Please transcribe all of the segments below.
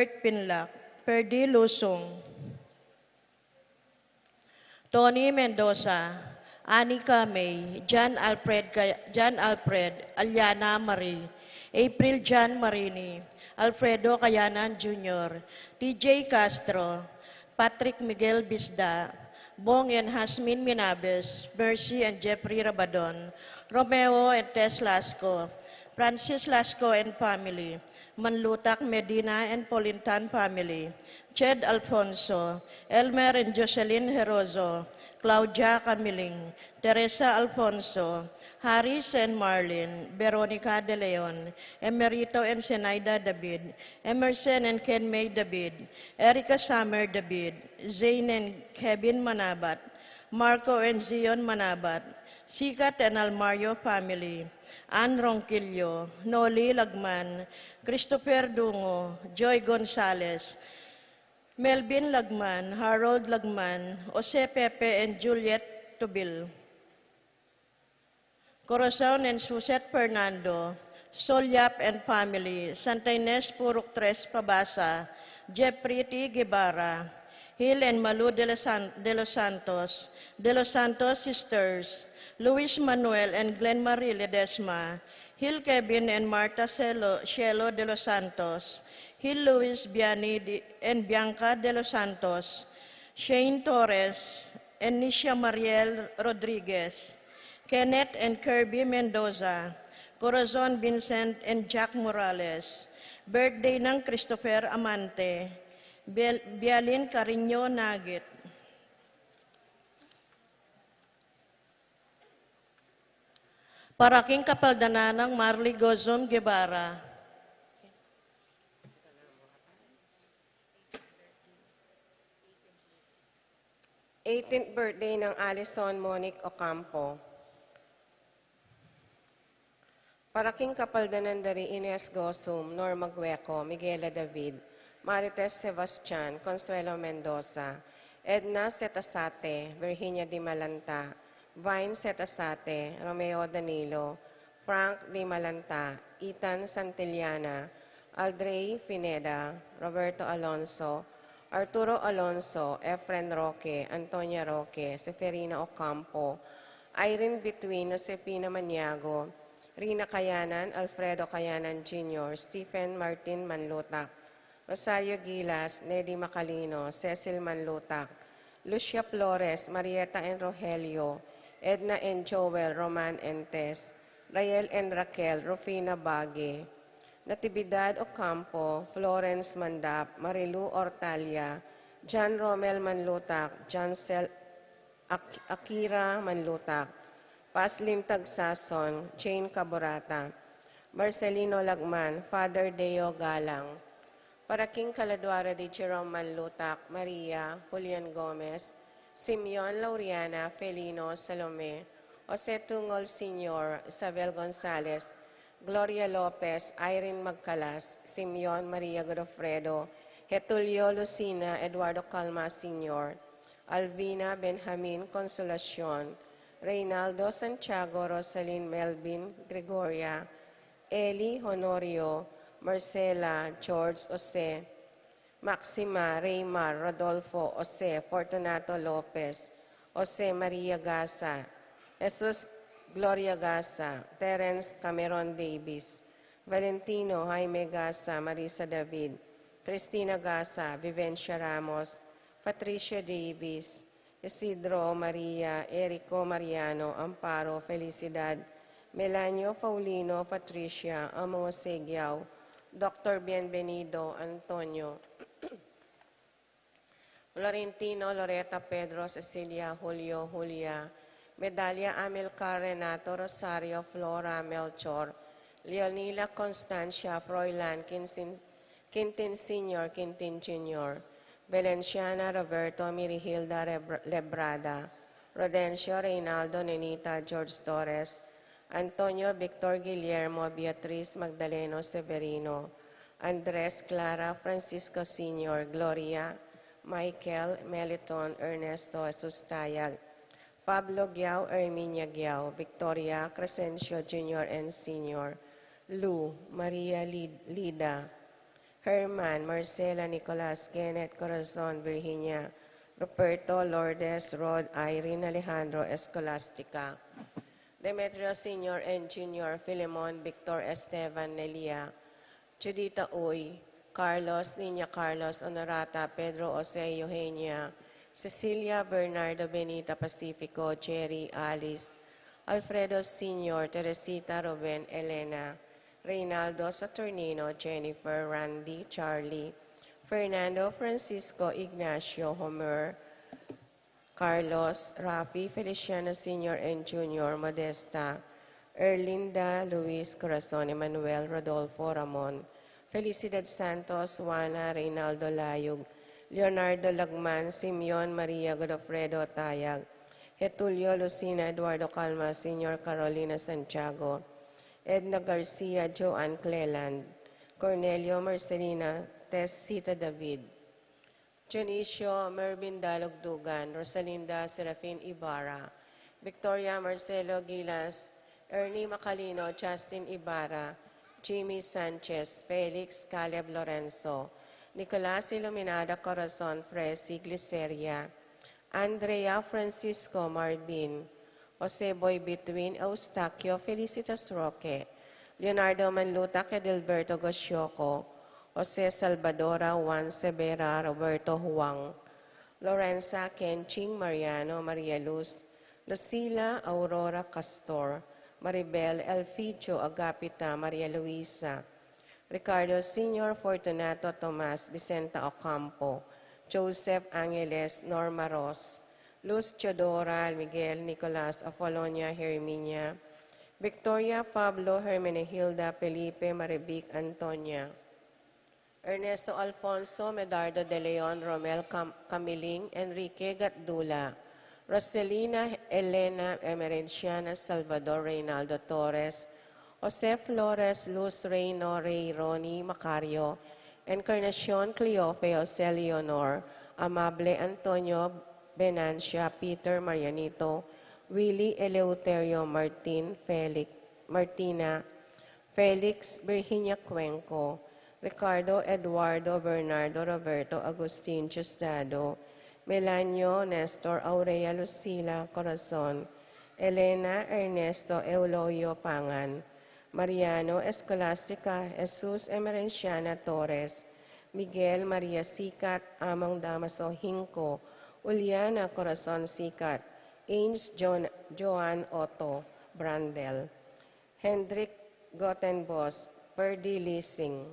Bert Pinlac, Perdi Lusong, Tony Mendoza, Anika May, John Alfred, Aliana Marie, April John Marini, Alfredo Cayanan Jr., TJ Castro, Patrick Miguel Bisda, Bong and Hasmin Minabes, Mercy and Jeffrey Rabadon, Romeo and Tess Lasco, Francis Lasco and family, Manlutak Medina and Polintan family, Ched Alfonso, Elmer and Jocelyn Herozo, Claudia Camiling, Teresa Alfonso, Harris and Marlin, Veronica De Leon, Emerito and Zenaida David, Emerson and Ken May David, Erica Summer David, Zane and Kevin Manabat, Marco and Zion Manabat, Sikat and Almario family, Ann Ronquillo, Noli Lagman, Christopher Dungo, Joy Gonzalez, Melvin Lagman, Harold Lagman, Jose Pepe and Juliet Tubil, Corazon and Suset Fernando, Solyap and family, Santa Ines Purok Tres Pabasa, Jeffrey T. Guevara, Hill and Malu de los Santos Sisters, Luis Manuel and Glenn Marie Ledesma, Hill Kevin and Marta Cielo de los Santos, Hill Luis Biani and Bianca de los Santos, Shane Torres and Nisha Mariel Rodriguez, Kenneth and Kirby Mendoza, Corazon Vincent and Jack Morales, birthday ng Christopher Amante, Bialin Carino Nagit, Paraking Kapaldanan ng Marley Gozom Guevara, 18th birthday ng Alison Monique Ocampo. Paraking Kapaldanan dari Ines Gosum, Norma Gueco, Miguela David, Marites Sebastian, Consuelo Mendoza, Edna Setasate, Virginia Di Malanta, Vine Setasate, Romeo Danilo, Frank Di Malanta, Ethan Santillana, Aldrey Fineda, Roberto Alonso, Arturo Alonso, Efren Roque, Antonia Roque, Seferina Ocampo, Irene Between, Josefina Maniago, Rina Cayanan, Alfredo Cayanan Jr., Stephen Martin Manlutak, Rosario Gilas, Nedy Macalino, Cecil Manlutak, Lucia Flores, Marieta and Rogelio, Edna and Joel, Roman and Tess, Rael and Raquel, Rufina Bague, Natividad Ocampo, Florence Mandap, Marilu Ortalia, John Romel Manlutak, Jancel Akira Manlutak, Paslin Tagsason, Jane Caborata, Marcelino Lagman, Father Deo Galang, Paraking Caladwara de Jerome Manlutak, Maria, Julian Gomez, Simeon Lauriana, Felino, Salome, Jose Tungol Sr., Isabel Gonzalez, Gloria Lopez, Irene Magcalas, Simeon Maria Godofredo, Getulio Lucina, Eduardo Calma Sr., Alvina Benjamin Consolacion, Reynaldo Santiago, Rosalyn Melvin Gregoria, Eli Honorio, Marcela, George Jose, Maxima, Raymar, Rodolfo, Jose, Fortunato Lopez, Jose Maria Gasa, Jesus Gloria Gasa, Terence Cameron Davis, Valentino Jaime Gasa, Marisa David, Cristina Gasa, Vivencia Ramos, Patricia Davis, Isidro Maria, Erico Mariano, Amparo Felicidad, Melanio Paulino, Patricia, Amo Segiao, Dr. Bienvenido Antonio, Florentino Loretta Pedro Cecilia Julio Julia, Medalia Amilcar Renato Rosario Flora Melchor, Leonila Constancia Froilan Quintin Sr. Quintin Jr., Valenciana Roberto Mirihilda Lebrada, Rodencio Reynaldo Nenita George Torres, Antonio Victor Guillermo Beatriz Magdaleno Severino, Andres Clara Francisco Sr., Gloria, Michael Meliton Ernesto Sustayag, Pablo Giao Erminia Giao, Victoria Crescencio Jr. and Sr., Lou Maria Lida, Herman, Marcela, Nicolas, Kenneth, Corazon, Virginia, Roberto, Lourdes, Rod, Irene, Alejandro, Escolastica, Demetrio Sr. and Jr., Filemon, Victor, Esteban, Nelia, Judita Uy, Carlos, Niña Carlos, Honorata, Pedro, Jose, Eugenia, Cecilia, Bernardo, Benita, Pacifico, Jerry, Alice, Alfredo Sr., Teresita, Ruben, Elena, Reynaldo, Saturnino, Jennifer, Randy, Charlie, Fernando, Francisco, Ignacio, Homer, Carlos, Rafi, Feliciano Sr. and Jr., Modesta, Erlinda, Luis, Corazon, Emmanuel, Rodolfo, Ramon, Felicidad Santos, Juana, Reynaldo Layug, Leonardo Lagman, Simeon, Maria, Godofredo Tayag, Getulio, Lucina, Eduardo Calma, Sr. Carolina Santiago, Edna Garcia, Joanne Cleland, Cornelio Marcelina, Tessita David, Junicio Mervin Dalugdugan, Rosalinda Serafin Ibarra, Victoria Marcelo Gilas, Ernie Macalino, Justin Ibarra, Jimmy Sanchez, Felix Caleb Lorenzo, Nicolas Iluminada Corazon Fresi Gliceria, Andrea Francisco Marbin, Jose Boy Between Eustaquio Felicitas Roque, Leonardo Manluta Edilberto Gosioco, Jose Salvadora Juan Severa Roberto Huang, Lorenza Kenching Mariano Maria Luz, Lucila Aurora Castor, Maribel Elfidio Agapita Maria Luisa, Ricardo Sr. Fortunato Tomas Vicenta Ocampo, Joseph Angeles Norma Ross, Luz Teodora Miguel Nicolas Apolonia Herminia, Victoria Pablo Hermenegilda Felipe Maribic Antonia, Ernesto Alfonso Medardo de Leon Romel Camiling Enrique Gatdula, Roselina Elena Emerenciana Salvador Reynaldo Torres, Jose Flores Luz Reyno Rey Ronnie Macario, Encarnacion Cleofe Jose Leonor, Amable Antonio Benancia Peter Marianito, Willie Eleuterio Martina, Felix Virginia Cuenco, Ricardo Eduardo Bernardo Roberto Agustin Chustado, Melanio Nestor Aurea Lucila Corazon, Elena Ernesto Euloyo Pangan, Mariano Escolastica Jesus Emerenciana Torres, Miguel Maria Sikat Amang Damaso Hinco, Uliana Corazon Sikat, Ains Joan Otto Brandel, Hendrik Gottenbos, Perdi Leasing,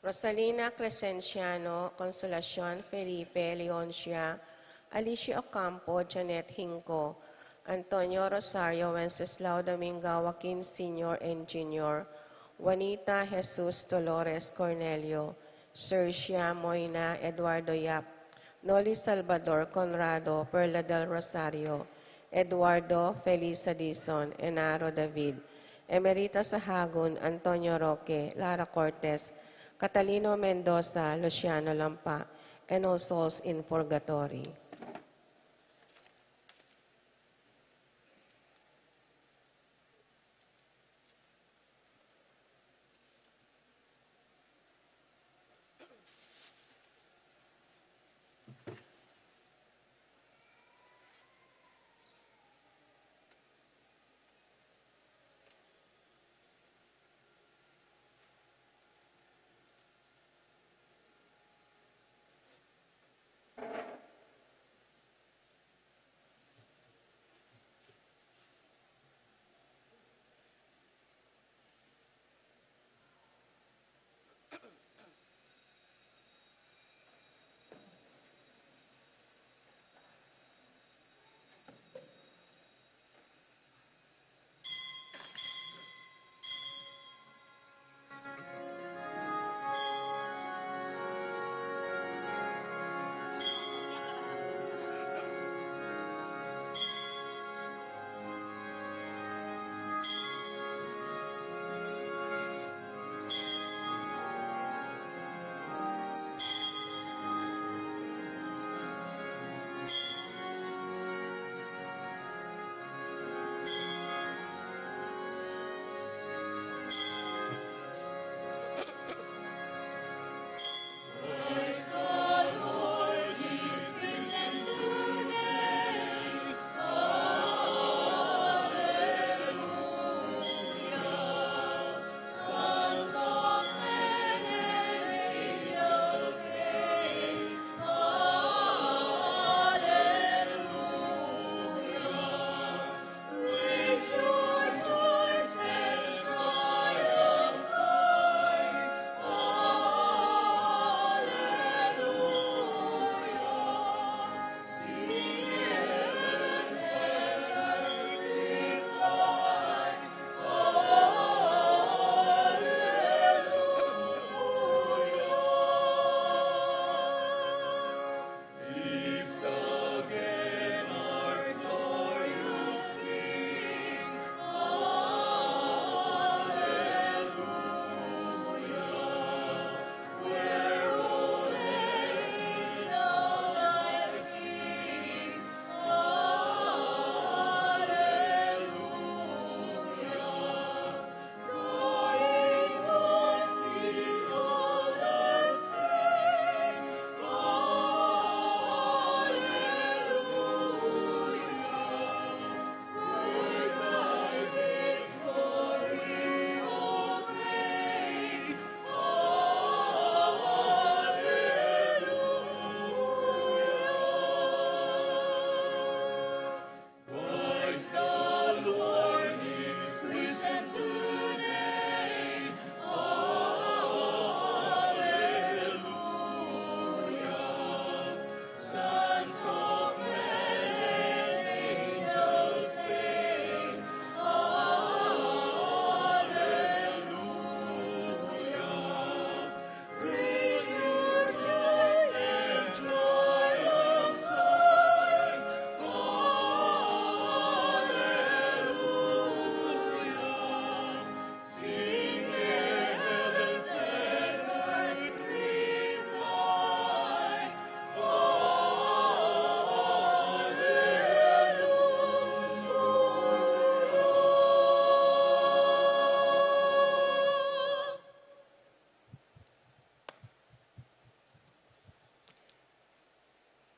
Rosalina Crescenciano, Consolacion Felipe Leoncia, Alicia Ocampo, Janet Hinco, Antonio Rosario Wenceslao Dominga Joaquin Sr. and Jr., Juanita Jesus Dolores Cornelio, Sergia Moina Eduardo Yap, Noli Salvador Conrado Perla del Rosario, Eduardo Felisa Dizon, Enaro David, Emerita Sahagun, Antonio Roque, Lara Cortez, Catalino Mendoza, Luciano Lampa, and all souls in purgatory.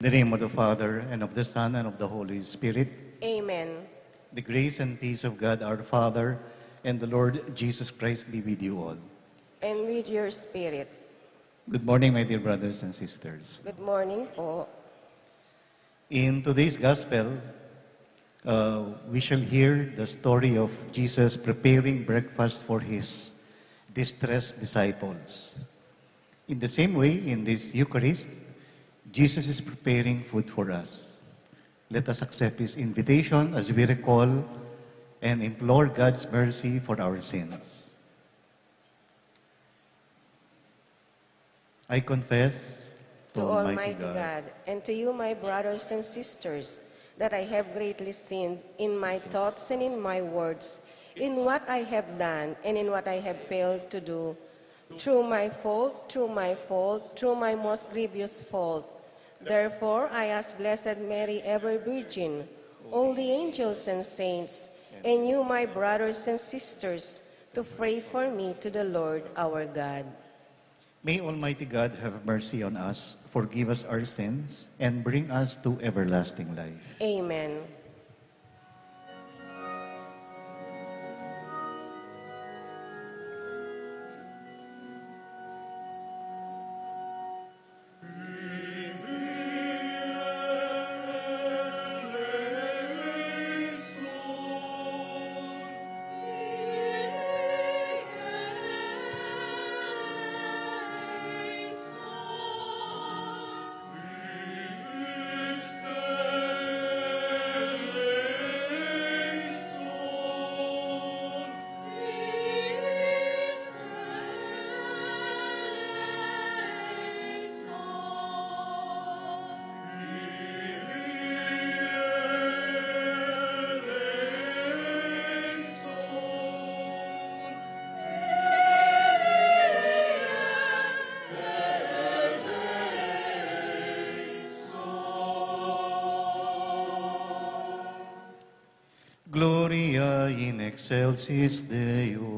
In the name of the Father, and of the Son, and of the Holy Spirit, Amen. the grace and peace of God our Father and the Lord Jesus Christ be with you all. And with your spirit. Good morning, my dear brothers and sisters. Good morning po. In today's Gospel, we shall hear the story of Jesus preparing breakfast for his distressed disciples. In the same way, in this Eucharist, Jesus is preparing food for us. Let us accept his invitation as we recall and implore God's mercy for our sins. I confess To Almighty God, and to you, my brothers and sisters, that I have greatly sinned in my thoughts and in my words, in what I have done and in what I have failed to do, through my fault, through my most grievous fault. Therefore, I ask Blessed Mary, ever Virgin, all the angels and saints, and you, my brothers and sisters, to pray for me to the Lord our God. May Almighty God have mercy on us, forgive us our sins, and bring us to everlasting life. Amen. Gloria in excelsis Deo.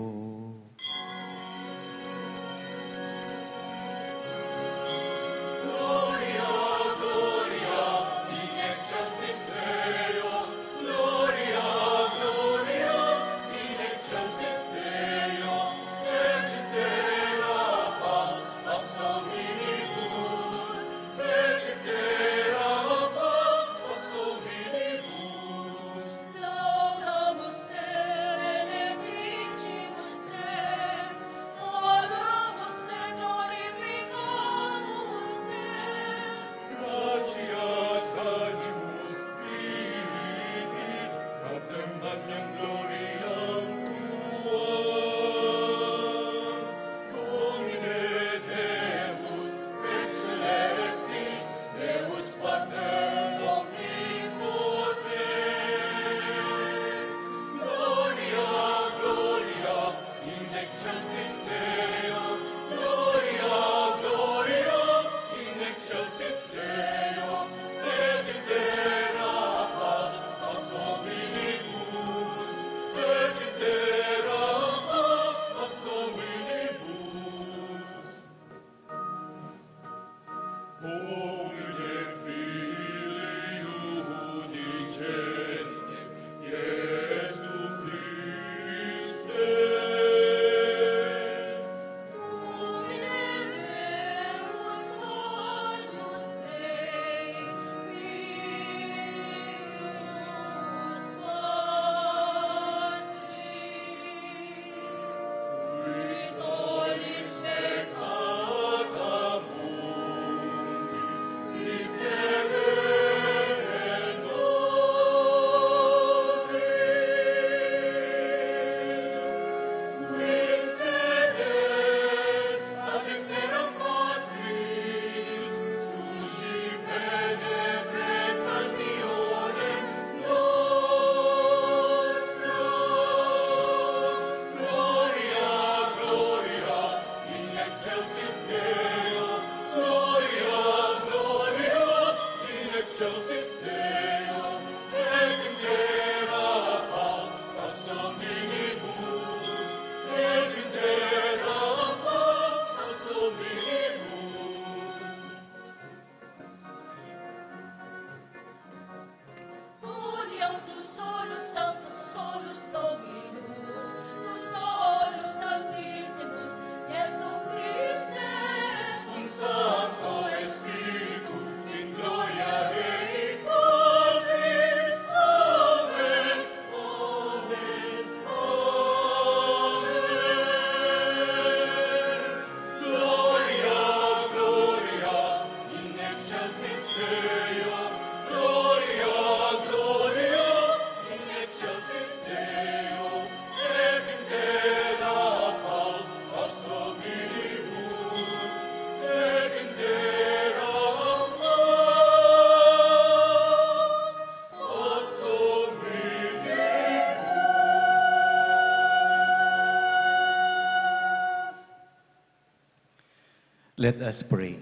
Let us pray.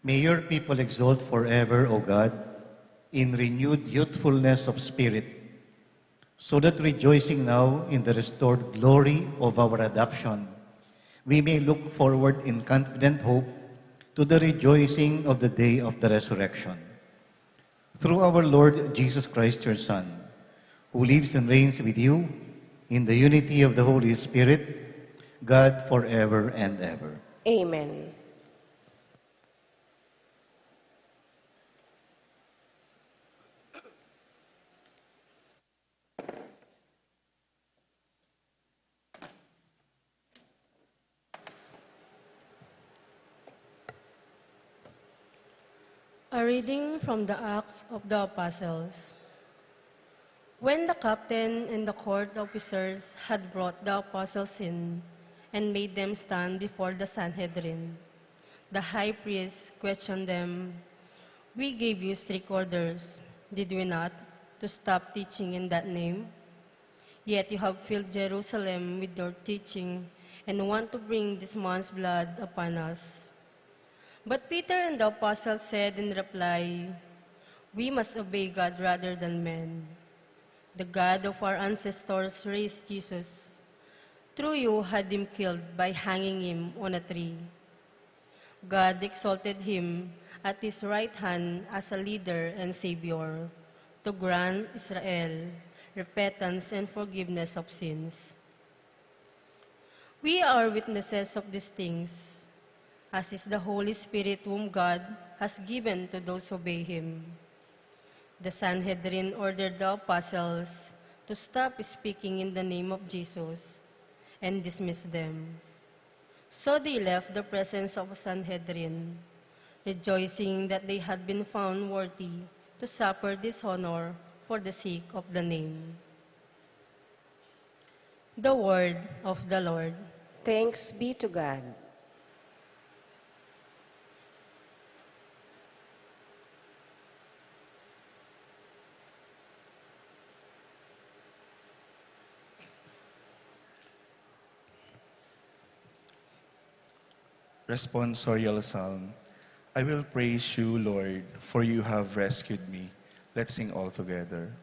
May your people exult forever, O God, in renewed youthfulness of spirit, so that rejoicing now in the restored glory of our adoption, we may look forward in confident hope to the rejoicing of the day of the resurrection. Through our Lord Jesus Christ, your Son, who lives and reigns with you in the unity of the Holy Spirit, God forever and ever. Amen. A reading from the Acts of the Apostles. When the captain and the court officers had brought the apostles in and made them stand before the Sanhedrin, the high priest questioned them, "We gave you strict orders, did we not, to stop teaching in that name? Yet you have filled Jerusalem with your teaching and want to bring this man's blood upon us." But Peter and the apostles said in reply, "We must obey God rather than men. The God of our ancestors raised Jesus. Through you had him killed by hanging him on a tree. God exalted him at his right hand as a leader and savior to grant Israel repentance and forgiveness of sins. We are witnesses of these things, as is the Holy Spirit whom God has given to those who obey him." The Sanhedrin ordered the apostles to stop speaking in the name of Jesus and dismissed them. So they left the presence of Sanhedrin, rejoicing that they had been found worthy to suffer dishonor for the sake of the name. The word of the Lord. Thanks be to God. Responsorial Psalm. I will praise you, Lord, for you have rescued me. Let's sing all together.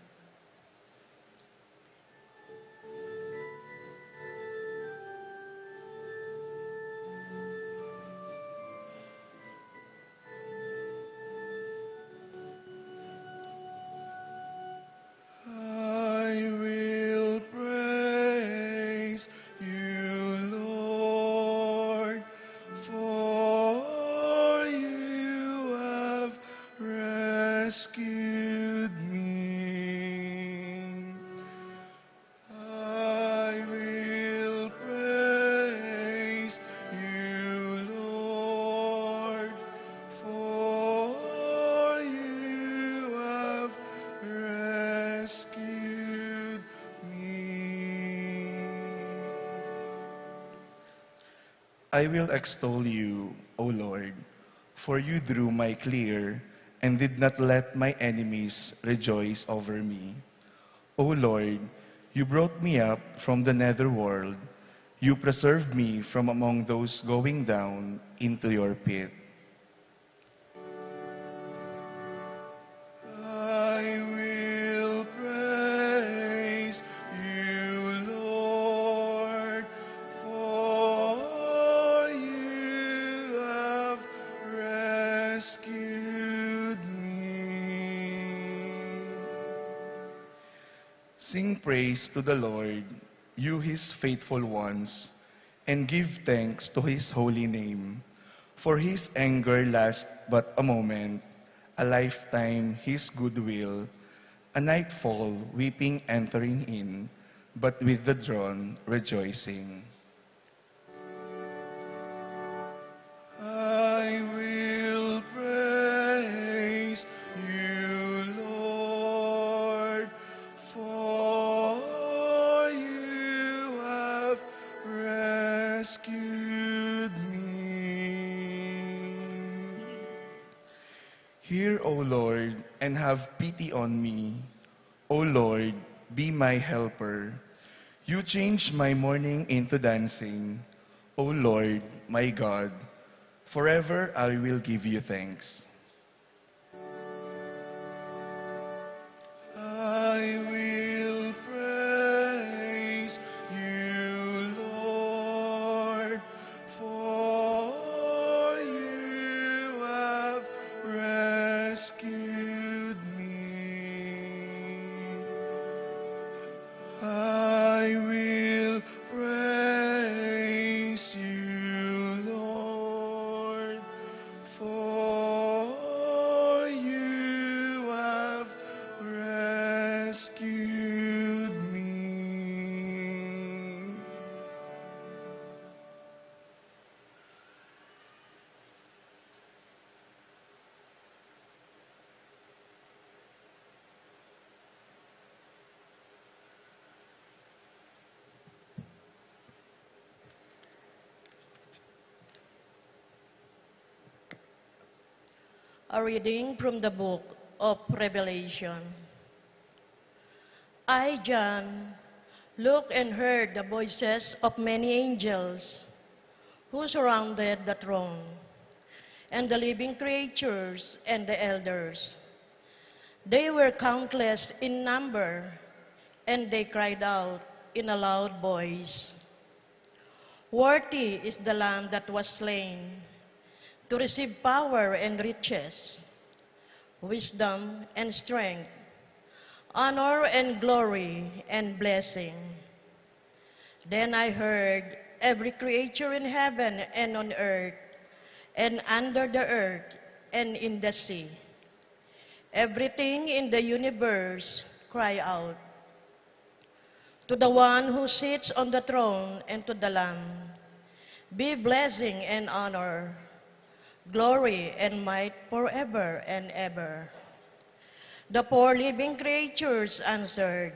I will praise you, Lord, for you have rescued me. I will praise you, Lord, for you have rescued me. I will extol you, O Lord, for you drew my clear and did not let my enemies rejoice over me. O Lord, you brought me up from the nether world. You preserved me from among those going down into your pit. I will praise you, Lord, for you have rescued me. Sing praise to the Lord, you his faithful ones, and give thanks to his holy name. For his anger lasts but a moment, a lifetime his goodwill, a nightfall weeping entering in, but with the dawn rejoicing. I will praise rescued me. Hear, O Lord, and have pity on me. O Lord, be my helper. You changed my mourning into dancing. O Lord, my God, forever I will give you thanks. I will praise you, Lord, for you have rescued me. I will praise you, Lord, for you have rescued me. A reading from the book of Revelation. I, John, looked and heard the voices of many angels who surrounded the throne, and the living creatures and the elders. They were countless in number, and they cried out in a loud voice, "Worthy is the Lamb that was slain to receive power and riches, wisdom and strength, honor and glory and blessing." Then I heard every creature in heaven and on earth and under the earth and in the sea, everything in the universe cry out, "To the one who sits on the throne and to the Lamb be blessing and honor, glory and might forever and ever." The four living creatures answered,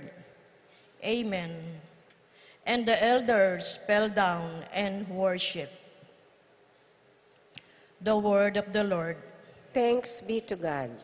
"Amen." And the elders fell down and worshiped. The word of the Lord. Thanks be to God.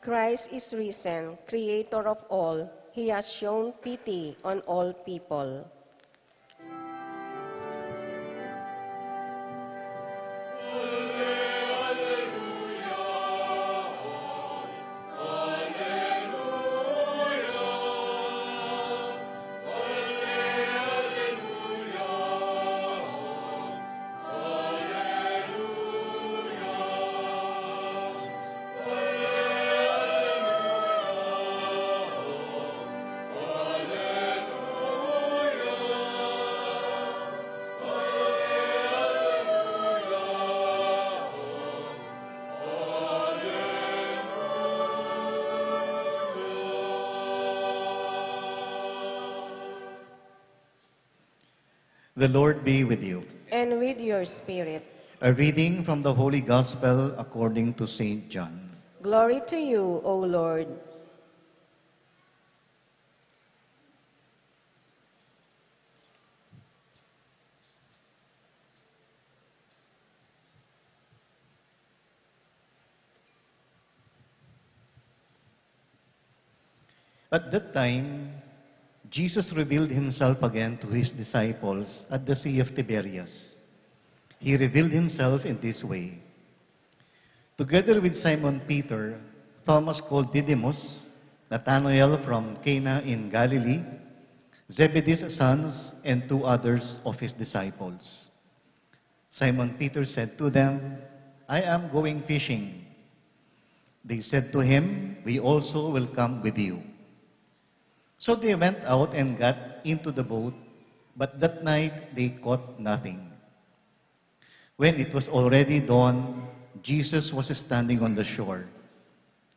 Christ is risen, creator of all. He has shown pity on all people. The Lord be with you. And with your spirit. A reading from the Holy Gospel according to St. John. Glory to you, O Lord. At that time, Jesus revealed himself again to his disciples at the Sea of Tiberias. He revealed himself in this way. Together with Simon Peter, Thomas called Didymus, Nathanael from Cana in Galilee, Zebedee's sons and two others of his disciples. Simon Peter said to them, I am going fishing. They said to him, we also will come with you. So they went out and got into the boat, but that night they caught nothing. When it was already dawn, Jesus was standing on the shore.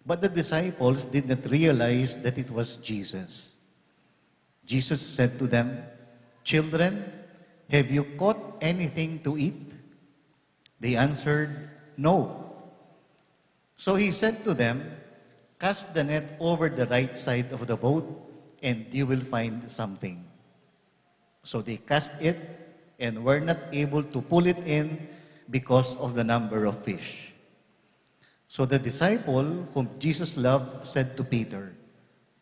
But the disciples did not realize that it was Jesus. Jesus said to them, Children, have you caught anything to eat? They answered, No. So he said to them, Cast the net over the right side of the boat, and you will find something. So they cast it, and were not able to pull it in because of the number of fish. So the disciple whom Jesus loved said to Peter,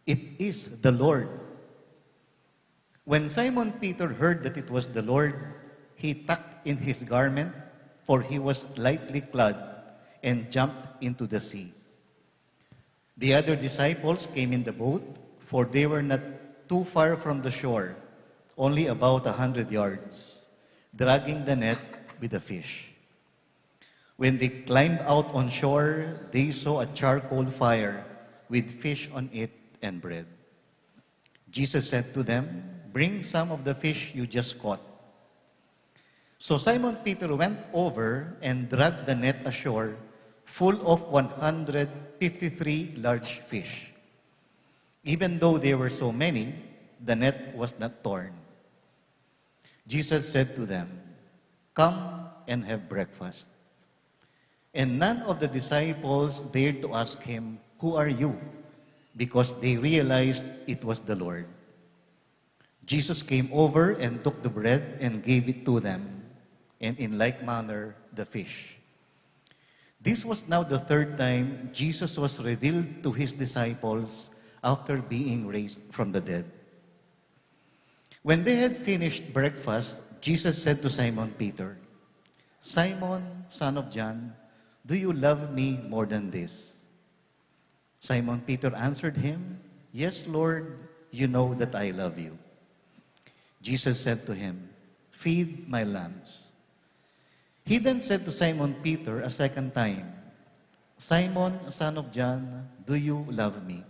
It is the Lord. When Simon Peter heard that it was the Lord, he tucked in his garment, for he was lightly clad, and jumped into the sea. The other disciples came in the boat, for they were not too far from the shore, only about 100 yards, dragging the net with the fish. When they climbed out on shore, they saw a charcoal fire with fish on it and bread. Jesus said to them, Bring some of the fish you just caught. So Simon Peter went over and dragged the net ashore, full of 153 large fish. Even though there were so many, the net was not torn. Jesus said to them, Come and have breakfast. And none of the disciples dared to ask him, Who are you? Because they realized it was the Lord. Jesus came over and took the bread and gave it to them, and in like manner the fish. This was now the third time Jesus was revealed to his disciples after being raised from the dead. When they had finished breakfast, Jesus said to Simon Peter, Simon, son of John, do you love me more than this? Simon Peter answered him, Yes, Lord, you know that I love you. Jesus said to him, Feed my lambs. He then said to Simon Peter a second time, Simon, son of John, do you love me?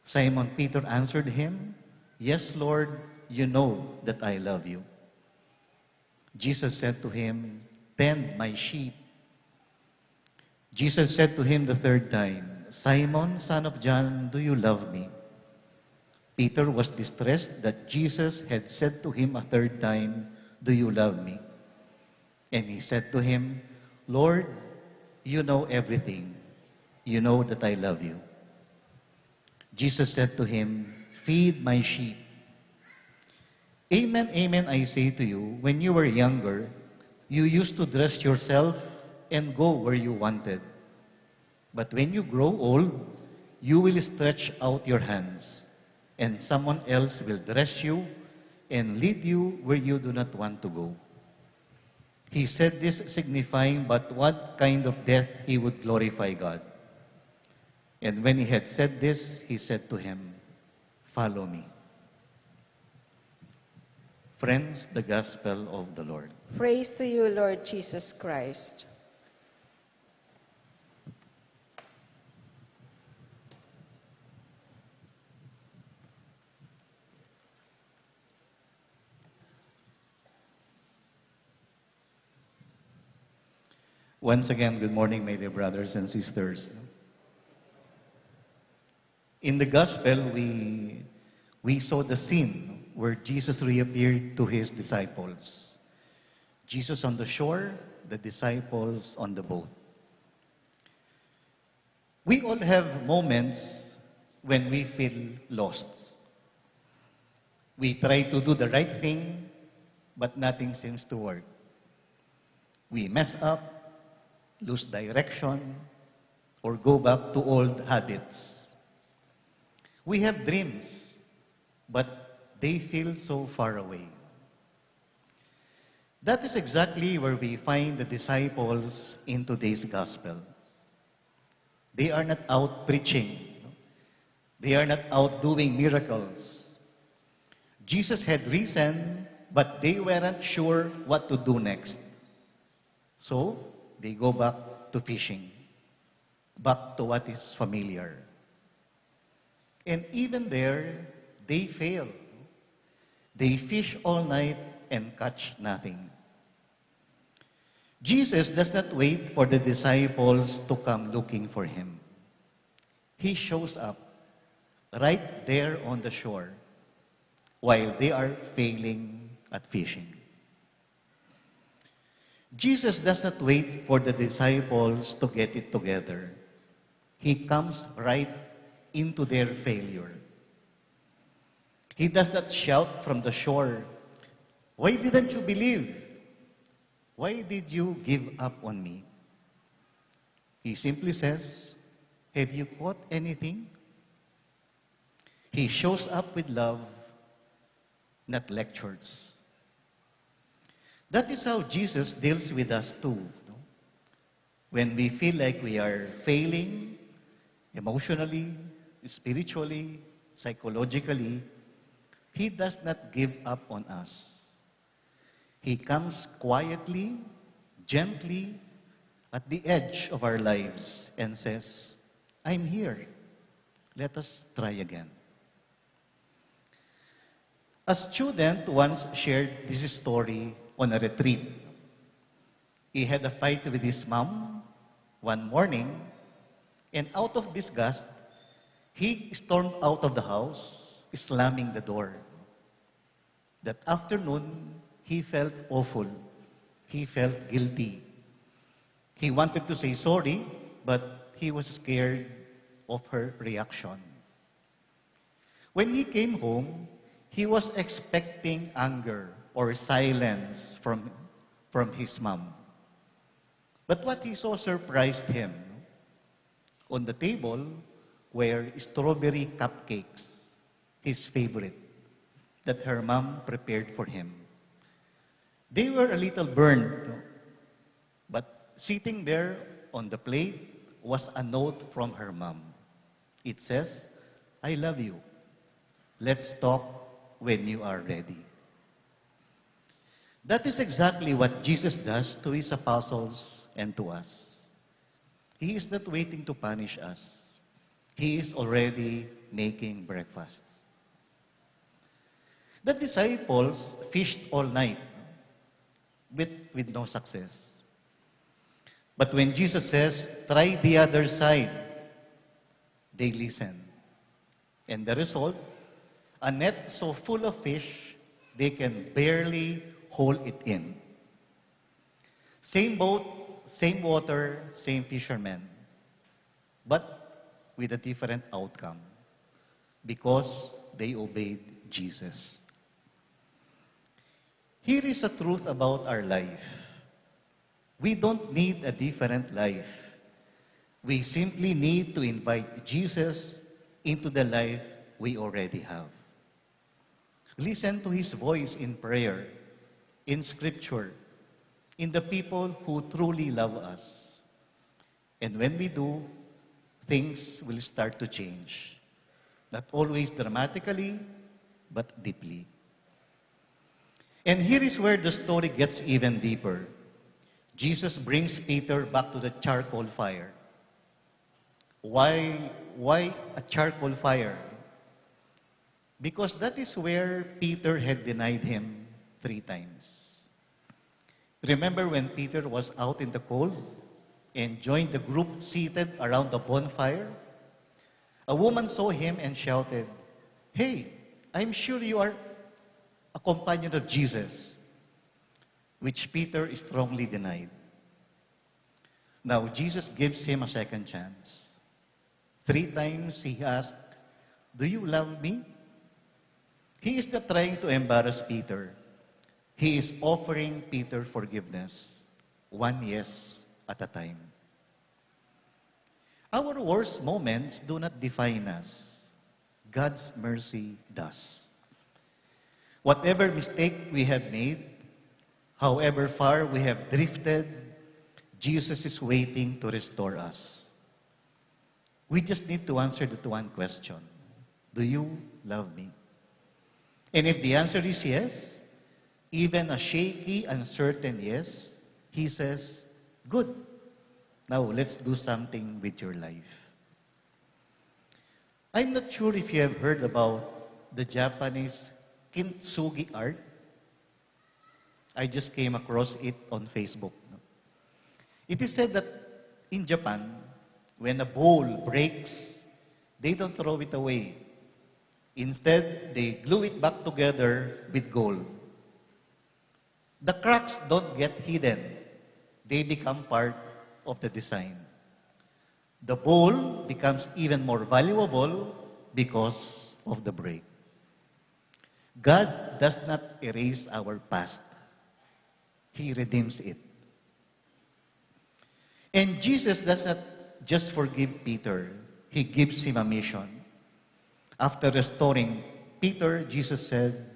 Simon Peter answered him, Yes, Lord, you know that I love you. Jesus said to him, Tend my sheep. Jesus said to him the third time, Simon, son of John, do you love me? Peter was distressed that Jesus had said to him a third time, Do you love me? And he said to him, Lord, you know everything. You know that I love you. Jesus said to him, Feed my sheep. Amen, amen, I say to you, when you were younger, you used to dress yourself and go where you wanted. But when you grow old, you will stretch out your hands, and someone else will dress you and lead you where you do not want to go. He said this signifying but what kind of death he would glorify God. And when he had said this, he said to him, Follow me. Friends, the gospel of the Lord. Praise to you, Lord Jesus Christ. Once again, good morning, my dear brothers and sisters. In the gospel, we saw the scene where Jesus reappeared to his disciples. Jesus on the shore, the disciples on the boat. We all have moments when we feel lost. We try to do the right thing, but nothing seems to work. We mess up, lose direction, or go back to old habits. We have dreams, but they feel so far away. That is exactly where we find the disciples in today's gospel. They are not out preaching. They are not out doing miracles. Jesus had risen, but they weren't sure what to do next. So, they go back to fishing, back to what is familiar. And even there, they fail. They fish all night and catch nothing. Jesus does not wait for the disciples to come looking for him. He shows up right there on the shore while they are failing at fishing. Jesus does not wait for the disciples to get it together. He comes right into their failure. He does not shout from the shore, "Why didn't you believe? Why did you give up on me?" He simply says, "Have you caught anything?" He shows up with love, not lectures. That is how Jesus deals with us too. No? When we feel like we are failing emotionally, spiritually, psychologically, He does not give up on us. He comes quietly, gently, at the edge of our lives and says, "I'm here. Let us try again." A student once shared this story on a retreat. He had a fight with his mom one morning, and out of disgust, he stormed out of the house, slamming the door. That afternoon, he felt awful. He felt guilty. He wanted to say sorry, but he was scared of her reaction. When he came home, he was expecting anger or silence from his mom. But what he saw surprised him. On the table were strawberry cupcakes, his favorite, that her mom prepared for him. They were a little burned, but sitting there on the plate was a note from her mom. It says, "I love you. Let's talk when you are ready." That is exactly what Jesus does to his apostles and to us. He is not waiting to punish us. He is already making breakfasts. The disciples fished all night with no success. But when Jesus says, "Try the other side," they listen. And the result, a net so full of fish, they can barely hold it in. Same boat, same water, same fishermen, but with a different outcome because they obeyed Jesus. Here is a truth about our life. We don't need a different life. We simply need to invite Jesus into the life we already have. Listen to His voice in prayer, in Scripture, in the people who truly love us. And when we do, things will start to change. Not always dramatically, but deeply. And here is where the story gets even deeper. Jesus brings Peter back to the charcoal fire. Why a charcoal fire? Because that is where Peter had denied him 3 times. Remember when Peter was out in the cold and joined the group seated around the bonfire? A woman saw him and shouted, "Hey, I'm sure you are a companion of Jesus," which Peter strongly denied. Now, Jesus gives him a second chance. 3 times he asked, "Do you love me?" He is not trying to embarrass Peter. He is offering Peter forgiveness, 1 yes at a time. Our worst moments do not define us. God's mercy does. Whatever mistake we have made, however far we have drifted, Jesus is waiting to restore us. We just need to answer that one question. Do you love me? And if the answer is yes, even a shaky, uncertain yes, he says, good. Now let's do something with your life. I'm not sure if you have heard about the Japanese kintsugi art. I just came across it on Facebook. It is said that in Japan, when a bowl breaks, they don't throw it away. Instead, they glue it back together with gold. The cracks don't get hidden. They become part of the design. The bowl becomes even more valuable because of the break. God does not erase our past. He redeems it. And Jesus does not just forgive Peter. He gives him a mission. After restoring Peter, Jesus said,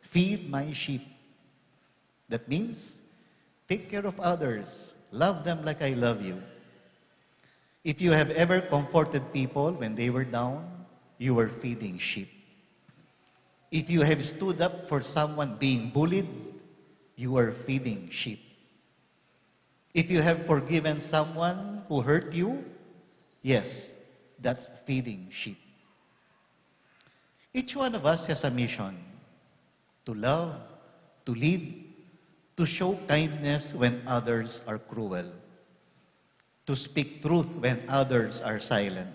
feed my sheep. That means, take care of others. Love them like I love you. If you have ever comforted people when they were down, you were feeding sheep. If you have stood up for someone being bullied, you are feeding sheep. If you have forgiven someone who hurt you, yes, that's feeding sheep. Each one of us has a mission to love, to lead, to show kindness when others are cruel, to speak truth when others are silent,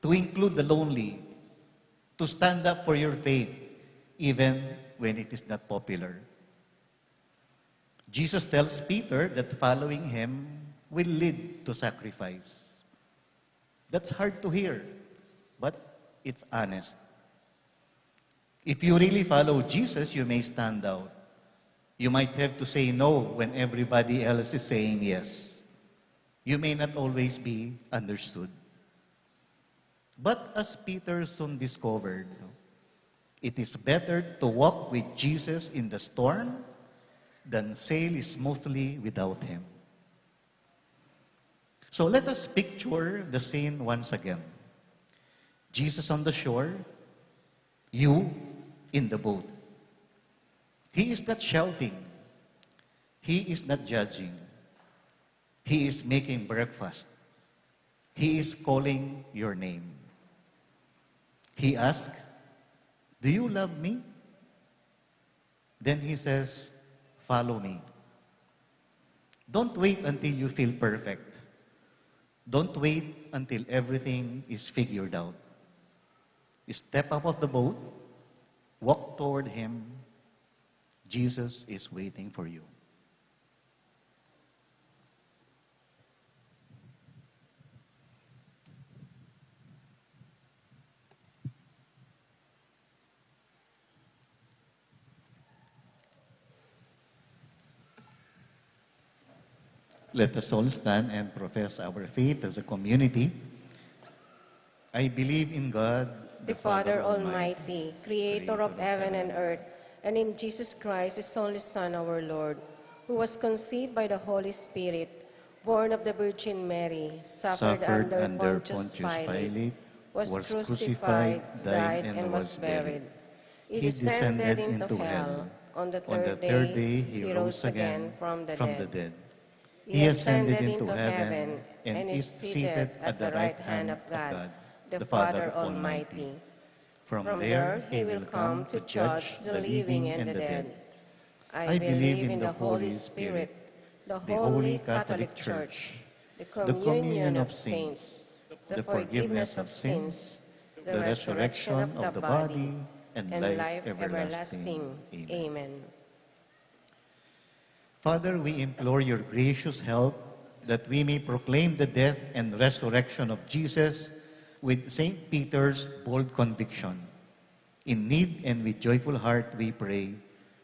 to include the lonely, to stand up for your faith even when it is not popular. Jesus tells Peter that following him will lead to sacrifice. That's hard to hear, but it's honest. If you really follow Jesus, you may stand out. You might have to say no when everybody else is saying yes. You may not always be understood. But as Peter soon discovered, it is better to walk with Jesus in the storm than sail smoothly without him. So let us picture the scene once again. Jesus on the shore, you in the boat. He is not shouting. He is not judging. He is making breakfast. He is calling your name. He asks, do you love me? Then he says, follow me. Don't wait until you feel perfect. Don't wait until everything is figured out. Step out of the boat, walk toward him. Jesus is waiting for you. Let us all stand and profess our faith as a community. I believe in God, the Father Almighty, creator of heaven and earth, and in Jesus Christ, his only Son, our Lord, who was conceived by the Holy Spirit, born of the Virgin Mary, suffered under Pontius Pilate, was crucified, died, and was buried. He descended into hell. On the third day, he rose again from the dead. He ascended into heaven and is seated at the right hand of God, the Father Almighty. From there, he will come to judge the living and the dead. I believe in the Holy Spirit, the Holy Catholic Church, the communion of saints, the forgiveness of sins, the resurrection of the body, and life everlasting. Amen. Father, we implore your gracious help that we may proclaim the death and resurrection of Jesus with St. Peter's bold conviction. In need and with joyful heart we pray,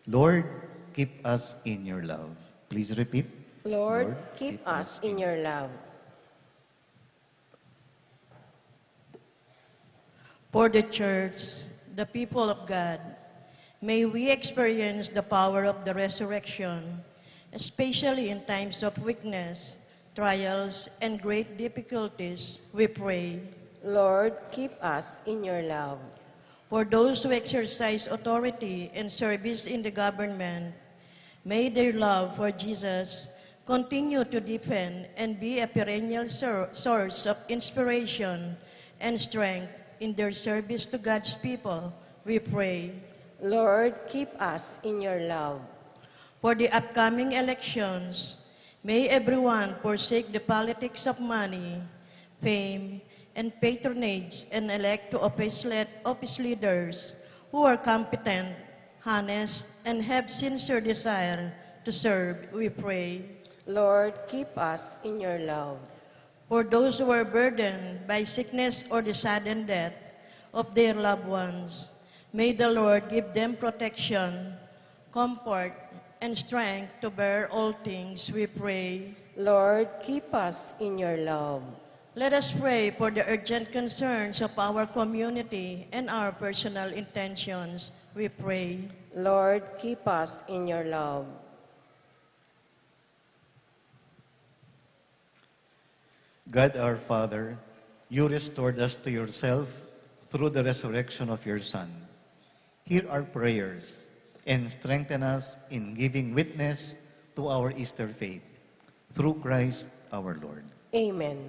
Lord, keep us in your love. Please repeat. Lord, keep us in your love. For the Church, the people of God, may we experience the power of the resurrection, especially in times of weakness, trials, and great difficulties, we pray. Lord, keep us in your love. For those who exercise authority and service in the government, may their love for Jesus continue to deepen and be a perennial source of inspiration and strength in their service to God's people, we pray. Lord, keep us in your love. For the upcoming elections, may everyone forsake the politics of money, fame, and patronage and elect to office leaders who are competent, honest, and have sincere desire to serve, we pray. Lord, keep us in your love. For those who are burdened by sickness or the sudden death of their loved ones, may the Lord give them protection, comfort, and strength to bear all things, we pray. Lord, keep us in your love. Let us pray for the urgent concerns of our community and our personal intentions, we pray. Lord, keep us in your love. God our Father, you restored us to yourself through the resurrection of your Son. Hear our prayers and strengthen us in giving witness to our Easter faith. Through Christ our Lord. Amen.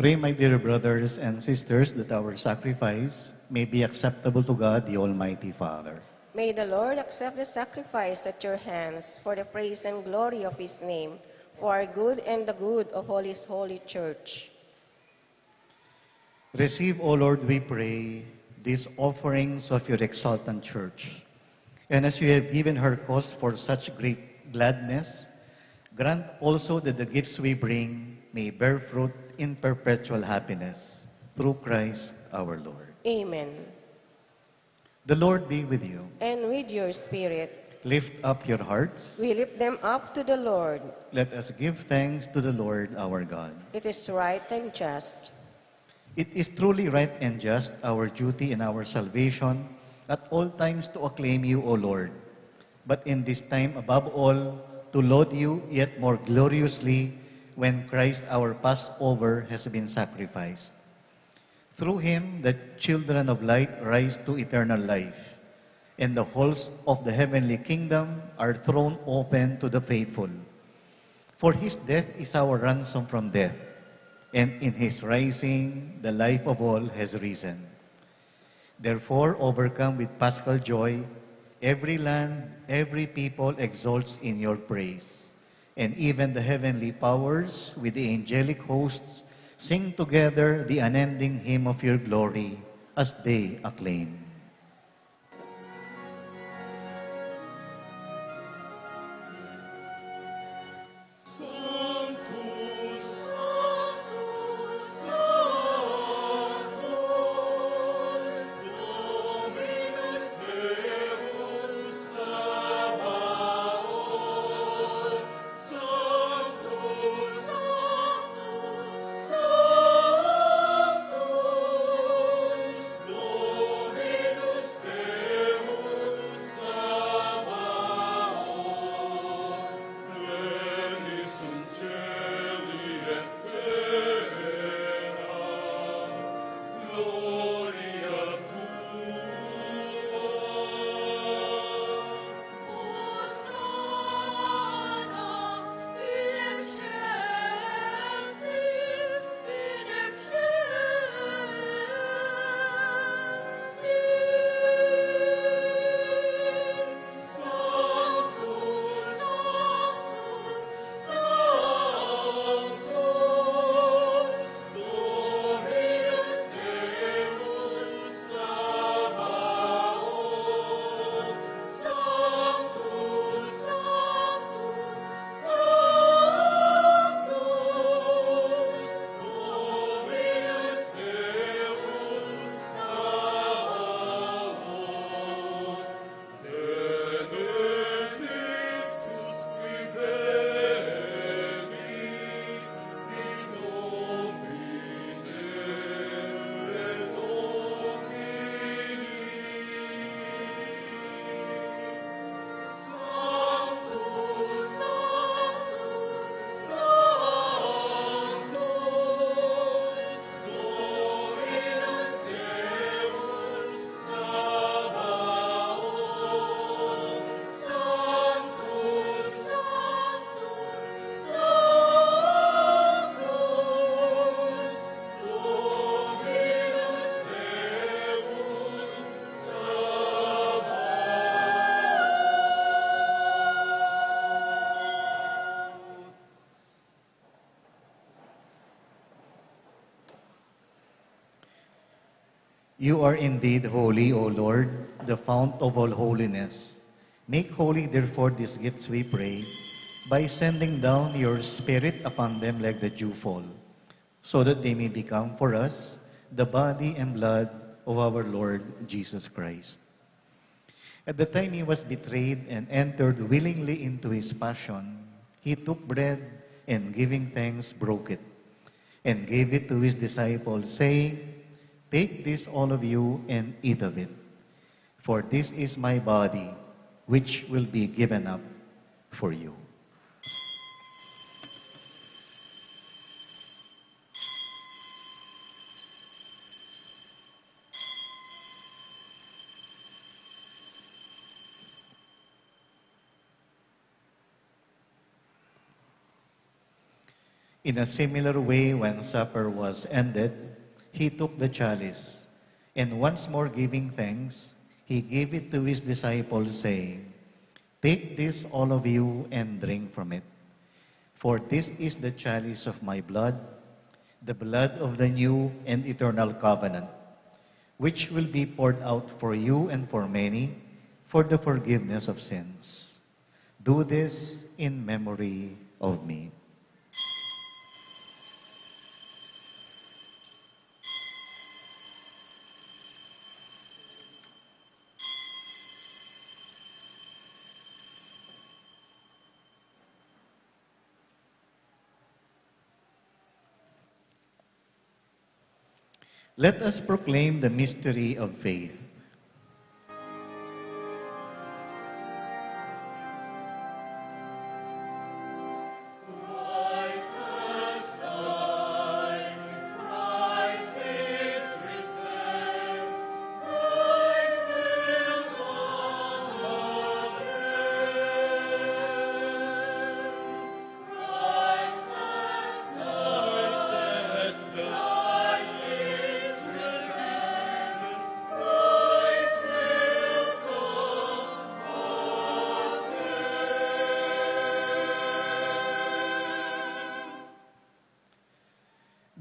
Pray, my dear brothers and sisters, that our sacrifice may be acceptable to God, the Almighty Father. May the Lord accept the sacrifice at your hands for the praise and glory of his name, for our good and the good of all his holy church. Receive, O Lord, we pray, these offerings of your exultant church. And as you have given her cause for such great gladness, grant also that the gifts we bring may bear fruit in perpetual happiness. Through Christ our Lord. Amen. The Lord be with you. And with your spirit, Lift up your hearts. we lift them up to the Lord. Let us give thanks to the Lord our God. It is right and just. It is truly right and just, our duty and our salvation, at all times to acclaim you, O Lord, but in this time above all, to laud you yet more gloriously when Christ our Passover has been sacrificed. Through him, the children of light rise to eternal life, and the halls of the heavenly kingdom are thrown open to the faithful. For his death is our ransom from death, and in his rising, the life of all has risen. Therefore, overcome with paschal joy, every land, every people exalts in your praise. And even the heavenly powers with the angelic hosts sing together the unending hymn of your glory as they acclaim. You are indeed holy, O Lord, the fount of all holiness. Make holy, therefore, these gifts, we pray, by sending down your Spirit upon them like the dewfall, so that they may become for us the body and blood of our Lord Jesus Christ. At the time he was betrayed and entered willingly into his passion, he took bread and giving thanks broke it and gave it to his disciples, saying, "Take this, all of you, and eat of it. For this is my body, which will be given up for you." In a similar way, when supper was ended, he took the chalice, and once more giving thanks, he he gave it to his disciples, saying, "Take this, all of you, and drink from it. For this is the chalice of my blood, the blood of the new and eternal covenant, which will be poured out for you and for many for the forgiveness of sins. Do this in memory of me." Let us proclaim the mystery of faith.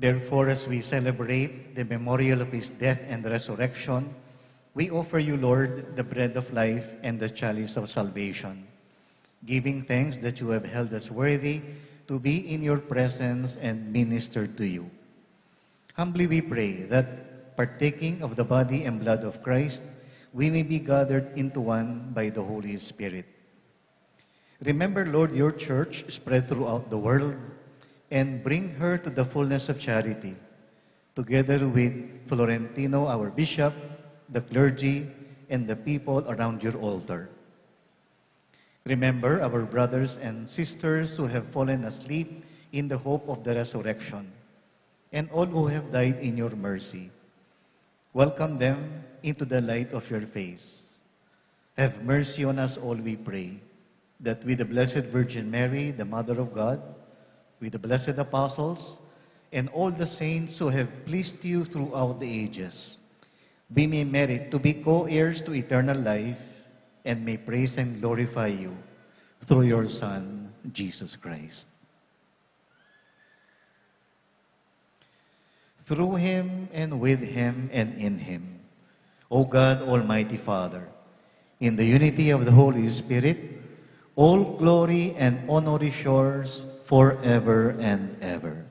Therefore, as we celebrate the memorial of his death and resurrection, we offer you, Lord, the bread of life and the chalice of salvation, giving thanks that you have held us worthy to be in your presence and minister to you. Humbly we pray that, partaking of the body and blood of Christ, we may be gathered into one by the Holy Spirit. Remember, Lord, your church spread throughout the world, and bring her to the fullness of charity, together with Florentino, our bishop, the clergy, and the people around your altar. Remember our brothers and sisters who have fallen asleep in the hope of the resurrection, and all who have died in your mercy. Welcome them into the light of your face. Have mercy on us all, we pray, that with the Blessed Virgin Mary, the Mother of God, with the blessed apostles, and all the saints who have pleased you throughout the ages, we may merit to be co-heirs to eternal life and may praise and glorify you through your Son, Jesus Christ. Through him and with him and in him, O God, Almighty Father, in the unity of the Holy Spirit, all glory and honor is yours forever and ever.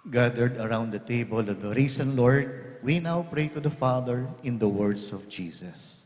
Gathered around the table of the risen Lord, we now pray to the Father in the words of Jesus.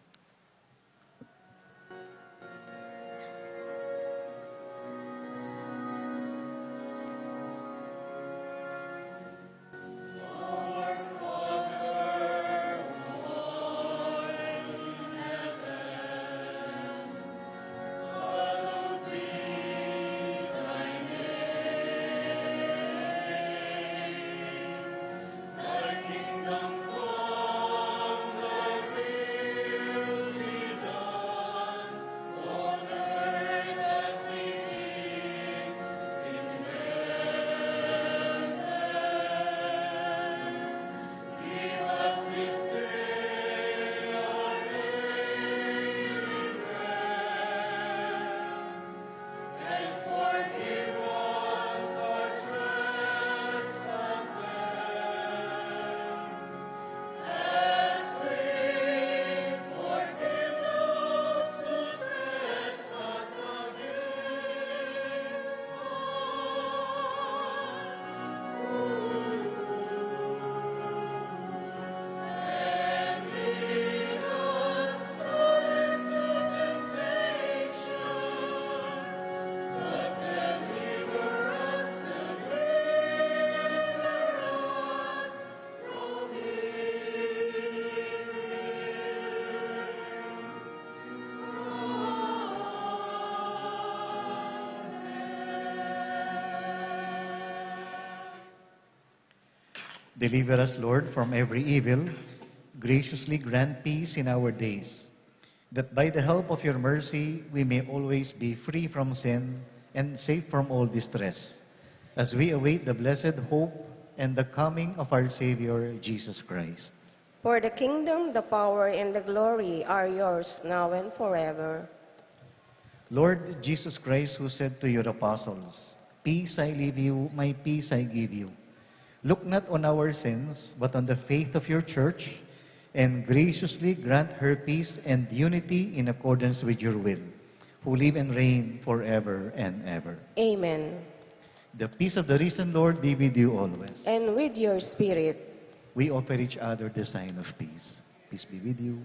Deliver us, Lord, from every evil. Graciously grant peace in our days, that by the help of your mercy we may always be free from sin and safe from all distress, as we await the blessed hope and the coming of our Savior, Jesus Christ. For the kingdom, the power, and the glory are yours now and forever. Lord Jesus Christ, who said to your apostles, "Peace I leave you, my peace I give you," look not on our sins, but on the faith of your church, and graciously grant her peace and unity in accordance with your will, who live and reign forever and ever. Amen. The peace of the risen Lord be with you always. And with your spirit. We offer each other the sign of peace. Peace be with you.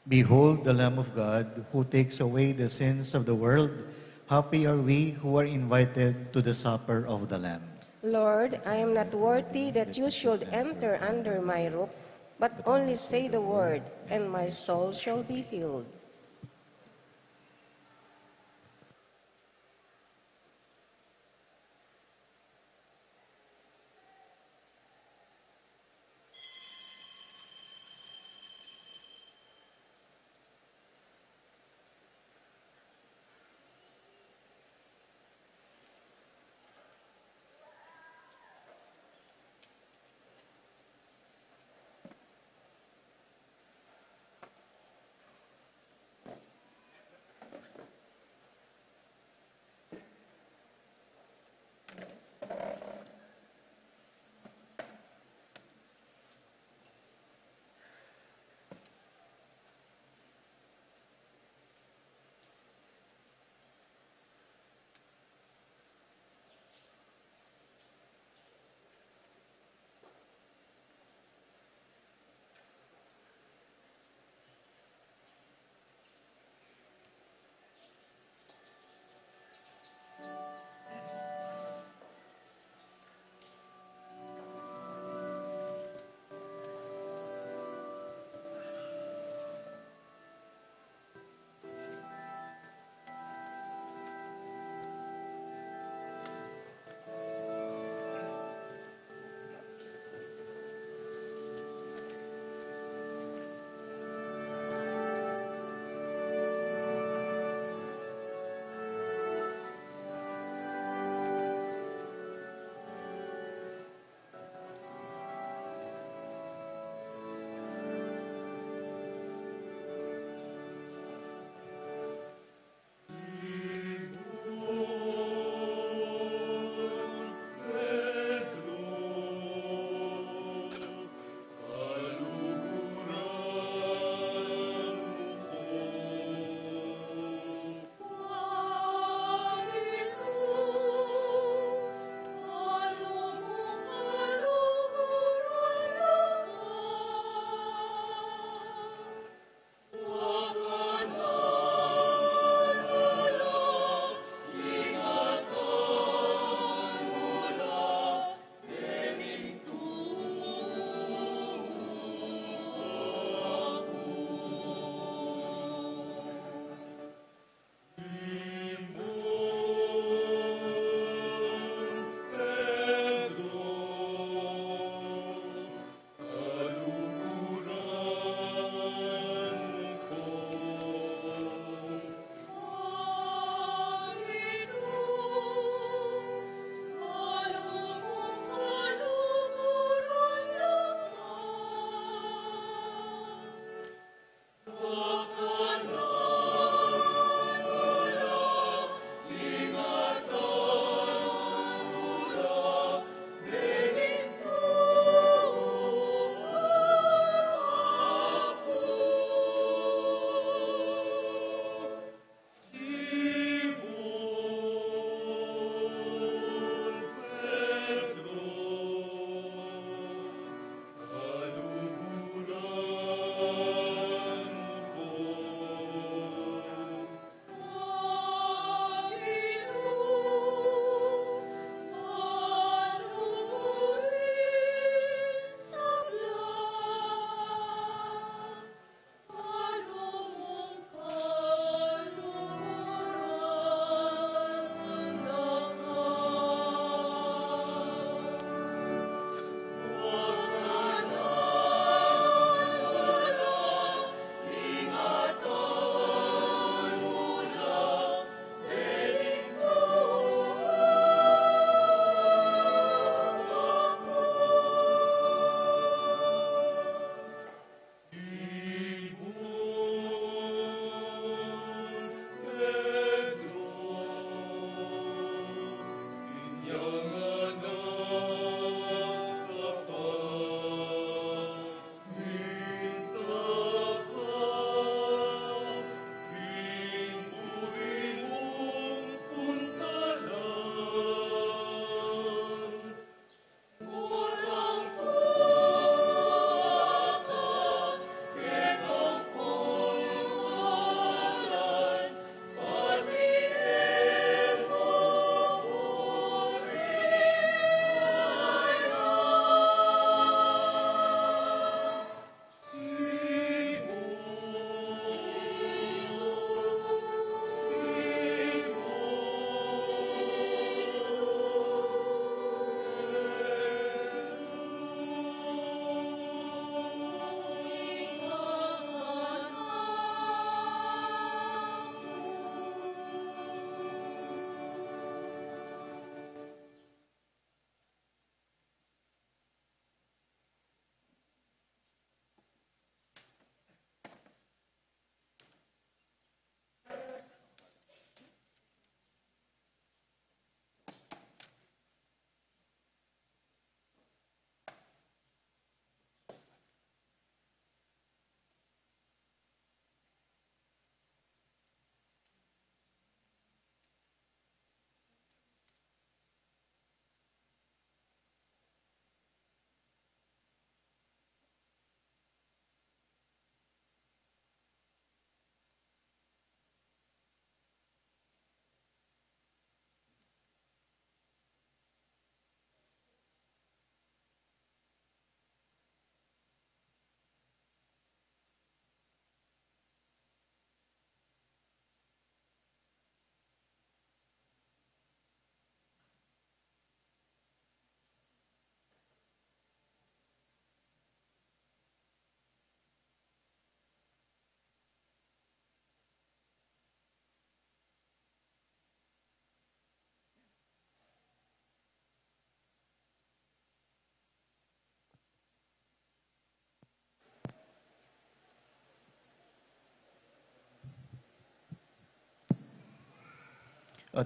Behold the Lamb of God, who takes away the sins of the world. Happy are we who are invited to the supper of the Lamb. Lord, I am not worthy that you should enter under my roof, but only say the word, and my soul shall be healed.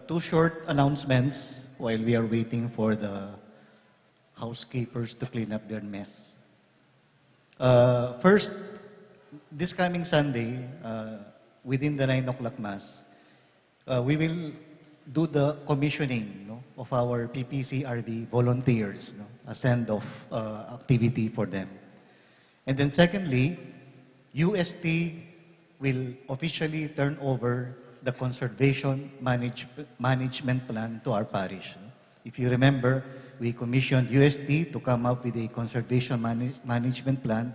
Two short announcements while we are waiting for the housekeepers to clean up their mess. First, this coming Sunday, within the 9 o'clock Mass, we will do the commissioning, no, of our PPCRV volunteers, no, a send-off activity for them. And then secondly, UST will officially turn over the conservation management plan to our parish. If you remember, we commissioned UST to come up with a conservation management plan,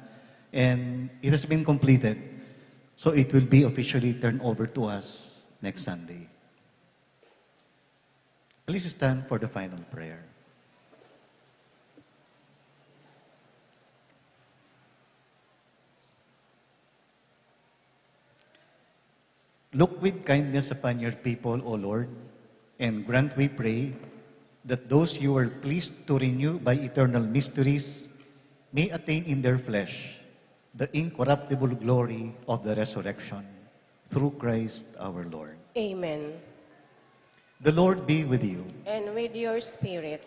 and it has been completed. So it will be officially turned over to us next Sunday. Please stand for the final prayer. Look with kindness upon your people, O Lord, and grant, we pray, that those you are pleased to renew by eternal mysteries may attain in their flesh the incorruptible glory of the resurrection, through Christ our Lord. Amen. The Lord be with you. And with your spirit.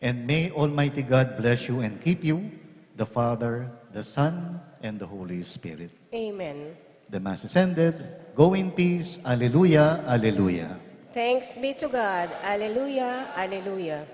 And may Almighty God bless you and keep you, the Father, the Son, and the Holy Spirit. Amen. The Mass is ended. Go in peace. Alleluia, alleluia. Thanks be to God. Alleluia, alleluia.